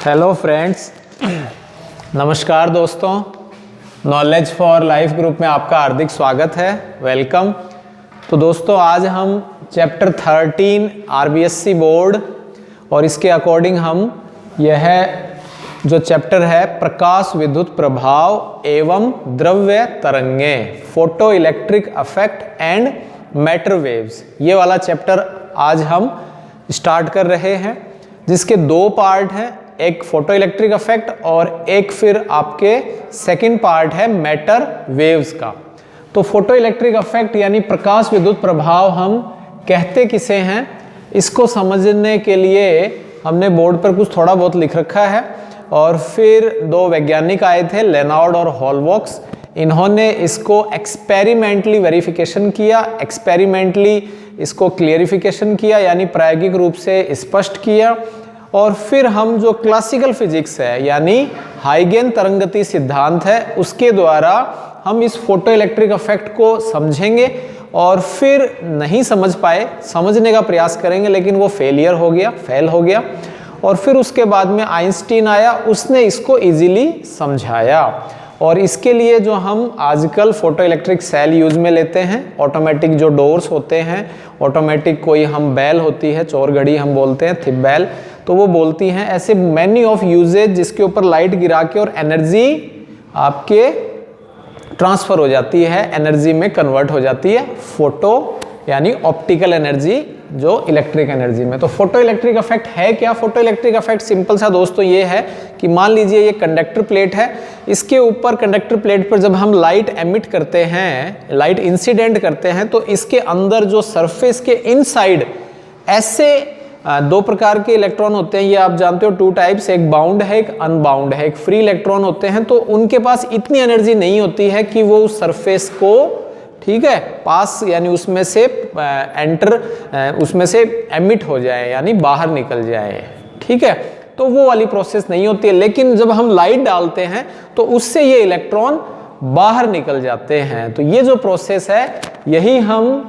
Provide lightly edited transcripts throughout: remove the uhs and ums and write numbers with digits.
Hello friends, नमस्कार दोस्तों। Knowledge for life group में आपका हार्दिक स्वागत है, वेलकम। तो दोस्तों आज हम चैप्टर 13 आरबीएससी बोर्ड और इसके अकॉर्डिंग हम यह जो चैप्टर है प्रकाश विद्युत प्रभाव एवं द्रव्य तरंगे, photo electric effect and matter waves, ये वाला चैप्टर आज हम स्टार्ट कर रहे हैं, जिसके दो पार्ट हैं, एक फोटो इलेक्ट्रिक इफेक्ट और एक फिर आपके सेकंड पार्ट है मैटर वेव्स का। तो फोटो इलेक्ट्रिक इफेक्ट यानी प्रकाश विद्युत प्रभाव हम कहते किसे हैं, इसको समझने के लिए हमने बोर्ड पर कुछ थोड़ा बहुत लिख रखा है। और फिर दो वैज्ञानिक आए थे, लेनार्ड और हॉलबॉक्स। इन्होंने इसको एक्सपेरिमेंटली वेरिफिकेशन किया, एक्सपेरिमेंटली इसको क्लियरिफिकेशन किया यानी प्रायोगिक रूप से स्पष्ट किया। और फिर हम जो क्लासिकल फिजिक्स है यानी हाइगेन तरंगति सिद्धांत है, उसके द्वारा हम इस फोटो इलेक्ट्रिक इफेक्ट को समझेंगे। और फिर नहीं समझ पाए, समझने का प्रयास करेंगे लेकिन वो फेल हो गया। और फिर उसके बाद में आइंस्टीन आया, उसने इसको इजीली समझाया। और इसके लिए जो हम आजकल फोटो इलेक्ट्रिक सेल यूज में लेते हैं, ऑटोमेटिक जो डोर्स होते हैं, ऑटोमेटिक कोई हम बैल होती है, चोर घड़ी हम बोलते हैं, थिप बैल, तो वो बोलती हैं, ऐसे मैनी ऑफ यूजेज जिसके ऊपर लाइट गिरा के और एनर्जी आपके ट्रांसफर हो जाती है, एनर्जी में कन्वर्ट हो जाती है, फोटो यानी ऑप्टिकल एनर्जी जो इलेक्ट्रिक एनर्जी में। तो फोटो इलेक्ट्रिक इफेक्ट है क्या? फोटो इलेक्ट्रिक इफेक्ट सिंपल सा दोस्तों ये है कि मान लीजिए ये कंडक्टर प्लेट है, इसके ऊपर कंडक्टर प्लेट पर जब हम लाइट एमिट करते हैं, लाइट इंसिडेंट करते हैं, तो इसके अंदर जो सरफेस के इनसाइड ऐसे दो प्रकार के इलेक्ट्रॉन होते हैं, ये आप जानते हो, टू टाइप्स, एक बाउंड है, एक अनबाउंड है, एक फ्री इलेक्ट्रॉन होते हैं। तो उनके पास इतनी एनर्जी नहीं होती है कि वो उस सरफेस को, ठीक है, पास यानी उसमें से उसमें से एमिट हो जाए यानी बाहर निकल जाए, ठीक है। तो वो वाली प्रोसेस नहीं होती है। लेकिन जब हम लाइट डालते हैं तो उससे ये इलेक्ट्रॉन बाहर निकल जाते हैं। तो ये जो प्रोसेस है यही हम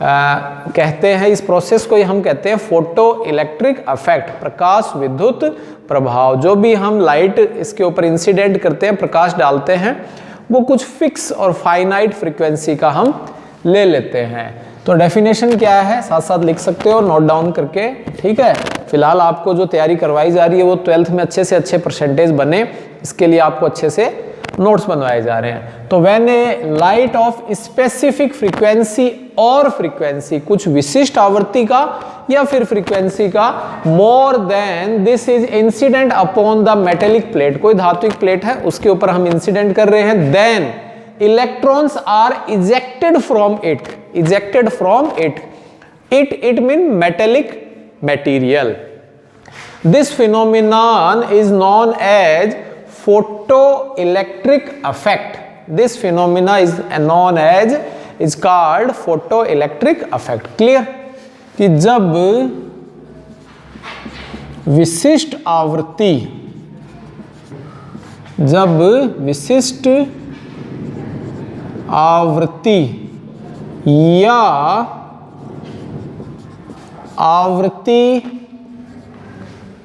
कहते हैं, इस प्रोसेस को हम कहते हैं फोटो इलेक्ट्रिक इफेक्ट, प्रकाश विद्युत प्रभाव। जो भी हम लाइट इसके ऊपर इंसिडेंट करते हैं, प्रकाश डालते हैं, वो कुछ फिक्स और फाइनाइट फ्रीक्वेंसी का हम ले लेते हैं। तो डेफिनेशन क्या है साथ साथ लिख सकते हो नोट डाउन करके, ठीक है। फिलहाल आपको जो तैयारी करवाई जा रही है वो 12th में अच्छे से अच्छे परसेंटेज बने, इसके लिए आपको अच्छे से नोट्स बनवाए जा रहे हैं। तो when A light of specific frequency और फ्रीक्वेंसी, कुछ विशिष्ट आवृत्ति का या फिर फ्रीक्वेंसी का, more than this is incident upon the metallic plate, कोई धात्विक प्लेट है उसके ऊपर हम इंसिडेंट कर रहे हैं, then electrons are ejected from it, ejected from it, it mean metallic material. This phenomenon is known as photoelectric effect. This phenomena is known as, is called photoelectric effect. Clear? कि जब विशिष्ट आवृत्ति या आवृत्ति,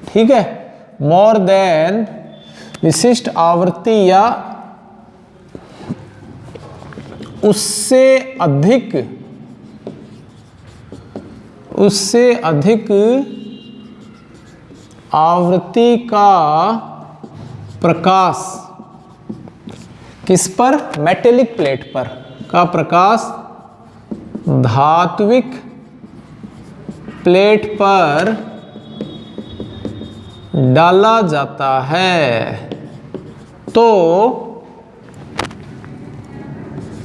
ठीक है, मोर देन विशिष्ट आवृत्ति या उससे अधिक आवृत्ति का प्रकाश, किस पर? मेटेलिक प्लेट पर का प्रकाश धात्विक प्लेट पर डाला जाता है, तो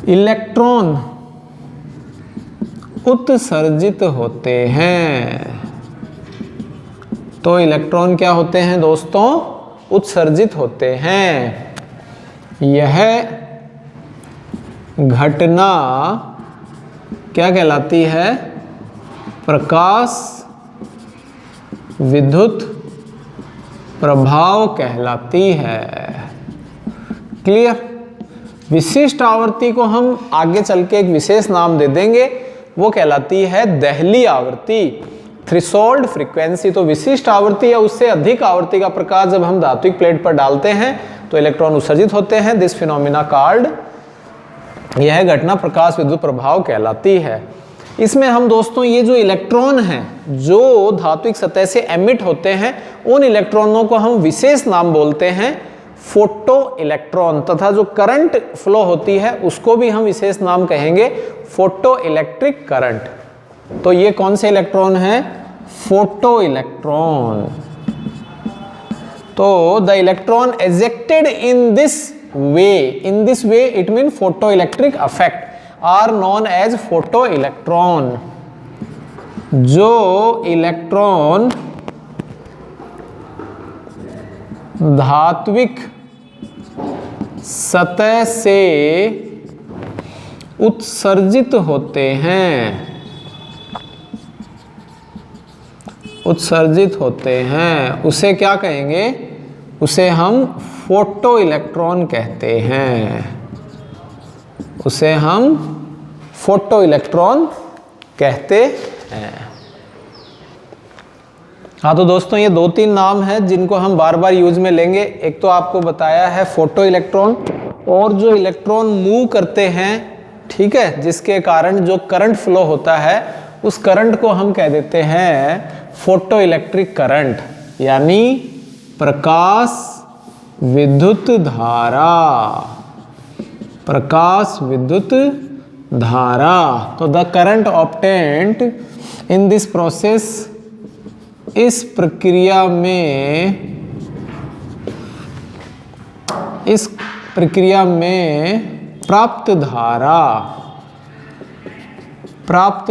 इलेक्ट्रॉन उत्सर्जित होते हैं। तो इलेक्ट्रॉन क्या होते हैं दोस्तों? उत्सर्जित होते हैं। यह घटना क्या कहलाती है? प्रकाश विद्युत प्रभाव कहलाती है। क्लियर? विशिष्ट आवृत्ति को हम आगे चल के एक विशेष नाम दे देंगे, वो कहलाती है देहली आवृत्ति। थ्रेशोल्ड फ्रीक्वेंसी, तो विशिष्ट आवृत्ति या उससे अधिक आवृत्ति का प्रकाश जब हम धात्विक प्लेट पर डालते हैं तो इलेक्ट्रॉन उत्सर्जित होते हैं। दिस फिनोमिना कॉल्ड, यह घटना प्रकाश विद्युत प्रभाव कहलाती है। इसमें हम दोस्तों ये जो इलेक्ट्रॉन हैं जो धात्विक सतह से एमिट होते हैं, उन इलेक्ट्रॉनों को हम विशेष नाम बोलते हैं फोटो इलेक्ट्रॉन, तथा जो करंट फ्लो होती है उसको भी हम विशेष नाम कहेंगे फोटो इलेक्ट्रिक करंट। तो ये कौन से इलेक्ट्रॉन है? Photo electron. तो the electron ejected in this way it mean photo electric effect are known as photo electron. जो इलेक्ट्रॉन धात्विक सतह से उत्सर्जित होते हैं, उसे क्या कहेंगे? उसे हम फोटो इलेक्ट्रॉन कहते हैं। उसे हम फोटो इलेक्ट्रॉन कहते हैं। हाँ तो दोस्तों ये 2-3 नाम हैं जिनको हम बार बार यूज में लेंगे। एक तो आपको बताया है फोटो इलेक्ट्रॉन, और जो इलेक्ट्रॉन मूव करते हैं, ठीक है, जिसके कारण जो करंट फ्लो होता है उस करंट को हम कह देते हैं फोटो इलेक्ट्रिक करंट, यानी प्रकाश विद्युत धारा। प्रकाश विद्युत धारा। तो the current obtained in this process, इस प्रक्रिया में प्राप्त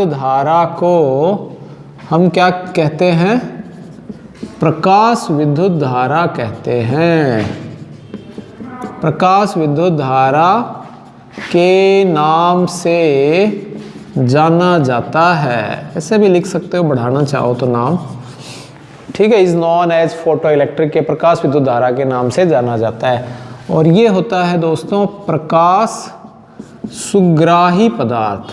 धारा को हम क्या कहते हैं? प्रकाश विद्युत धारा कहते हैं। प्रकाश विद्युत धारा के नाम से जाना जाता है। ऐसे भी लिख सकते हो, बढ़ाना चाहो तो नाम, ठीक है। Is known as photo electric, के प्रकाश विद्युत धारा के नाम से जाना जाता है। और ये होता है दोस्तों प्रकाश सुग्राही पदार्थ।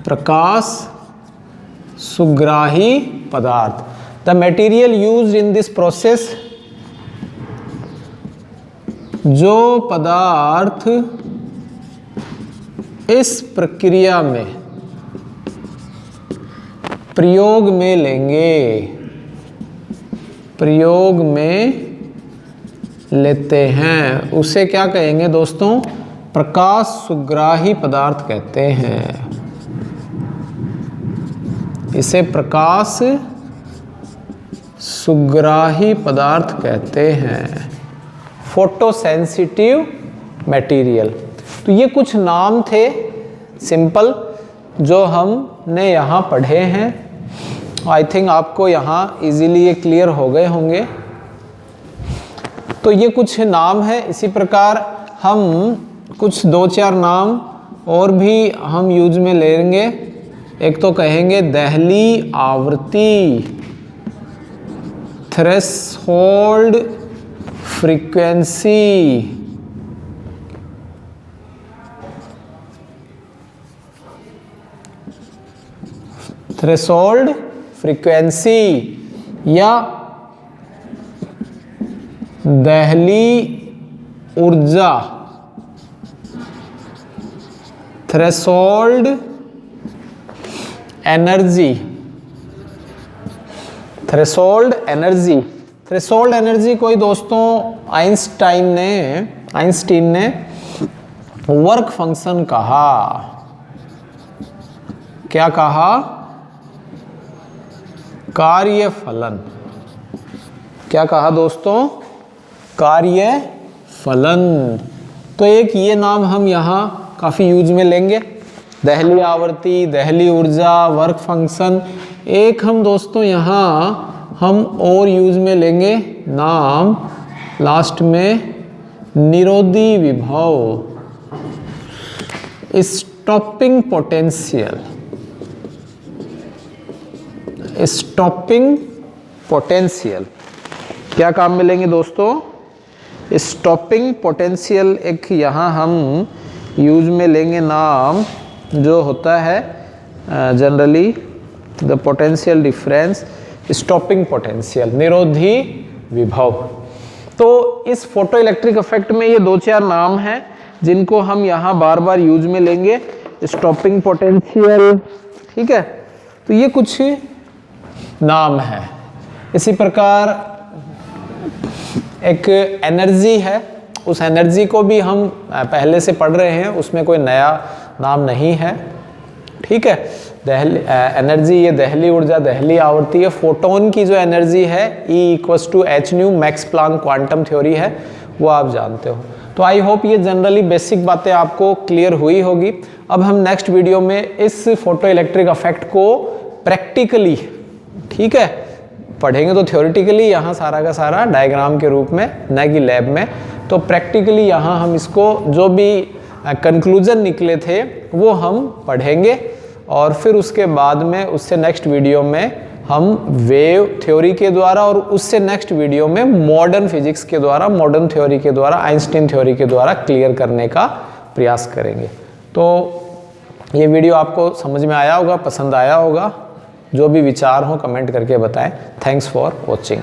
प्रकाश सुग्राही पदार्थ। The material used in this process, जो पदार्थ इस प्रक्रिया में प्रयोग में लेते हैं, उसे क्या कहेंगे दोस्तों? प्रकाश सुग्राही पदार्थ कहते हैं। इसे प्रकाश सुग्राही पदार्थ कहते हैं। Photosensitive material. तो ये कुछ नाम थे सिंपल जो हमने यहाँ पढ़े हैं। आई थिंक आपको यहाँ इजीली ये क्लियर हो गए होंगे। तो ये कुछ नाम है। इसी प्रकार हम कुछ 2-4 नाम और भी हम यूज में लेंगे। एक तो कहेंगे देहली आवृत्ति, थ्रेशोल्ड फ्रीक्वेंसी, थ्रेशोल्ड फ्रीक्वेंसी या देहली ऊर्जा, threshold energy, threshold energy. Threshold energy कोई दोस्तों आइंस्टाइन ने वर्क फंक्शन कहा। क्या कहा? कार्यफलन। क्या कहा दोस्तों? कार्यफलन। तो एक ये नाम हम यहाँ काफ़ी यूज में लेंगे, देहली आवृत्ति, देहली ऊर्जा, वर्क फंक्शन। एक हम दोस्तों यहाँ हम और यूज में लेंगे नाम लास्ट में निरोधी विभव, स्टॉपिंग पोटेंशियल। स्टॉपिंग पोटेंशियल क्या काम में लेंगे दोस्तों? स्टॉपिंग पोटेंशियल एक यहाँ हम यूज में लेंगे नाम जो होता है generally the potential difference, stopping potential, निरोधी विभव। तो इस फोटो इलेक्ट्रिक इफेक्ट में ये 2-4 नाम हैं जिनको हम यहाँ बार बार यूज में लेंगे। स्टॉपिंग पोटेंशियल, ठीक है, तो ये कुछ नाम है। इसी प्रकार एक एनर्जी है, उस एनर्जी को भी हम पहले से पढ़ रहे हैं, उसमें कोई नया नाम नहीं है, ठीक है। एनर्जी, ये दहली ऊर्जा, दहली आवर्ती है। फोटोन की जो एनर्जी है E=hν, max Planck quantum theory है, वो आप जानते हो। तो आई होप ये जनरली बेसिक बातें आपको क्लियर हुई होगी। अब हम नेक्स्ट वीडियो में इस फोटो इलेक्ट्रिक इफेक्ट को प्रैक्टिकली, ठीक है, पढ़ेंगे। तो थ्योरेटिकली यहाँ सारा का सारा डायग्राम के रूप में, न कि लैब में। तो प्रैक्टिकली यहाँ हम इसको जो भी कंक्लूजन निकले थे वो हम पढ़ेंगे, और फिर उसके बाद में उससे नेक्स्ट वीडियो में हम वेव थ्योरी के द्वारा, और उससे नेक्स्ट वीडियो में मॉडर्न फिजिक्स के द्वारा, मॉडर्न थ्योरी के द्वारा, आइंस्टीन थ्योरी के द्वारा क्लियर करने का प्रयास करेंगे। तो ये वीडियो आपको समझ में आया होगा, पसंद आया होगा। जो भी विचार हो कमेंट करके बताएं। Thanks for watching.